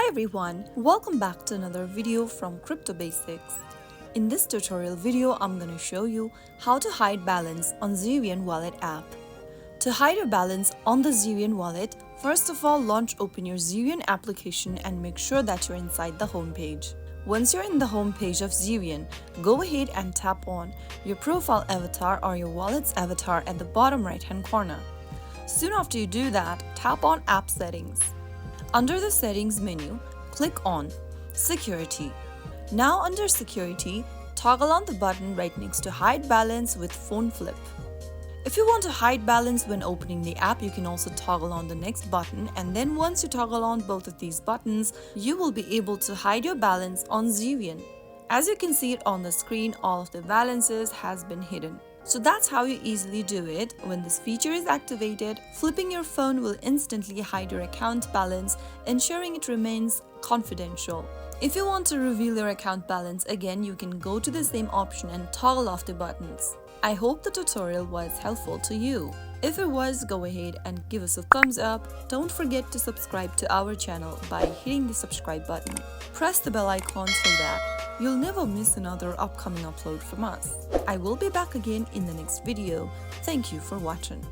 everyone, welcome back to another video from Crypto Basics. In this tutorial video, I'm going to show you how to hide balance on Zerion wallet app. To hide your balance on the Zerion wallet, first of all open your Zerion application and make sure that you're inside the home page. Once you're in the home page of Zerion, go ahead and tap on your profile avatar or your wallet's avatar at the bottom right hand corner. Soon after you do that, tap on App Settings. Under the Settings menu, click on Security. Now under Security, toggle on the button right next to Hide Balance with Phone Flip. If you want to hide balance when opening the app, you can also toggle on the next button, and then once you toggle on both of these buttons, you will be able to hide your balance on Zerion. As you can see it on the screen, all of the balances has been hidden. So that's how you easily do it. When this feature is activated, flipping your phone will instantly hide your account balance, ensuring it remains confidential. If you want to reveal your account balance again, you can go to the same option and toggle off the buttons. I hope the tutorial was helpful to you. If it was, go ahead and give us a thumbs up. Don't forget to subscribe to our channel by hitting the subscribe button. Press the bell icon so that you'll never miss another upcoming upload from us. I will be back again in the next video. Thank you for watching.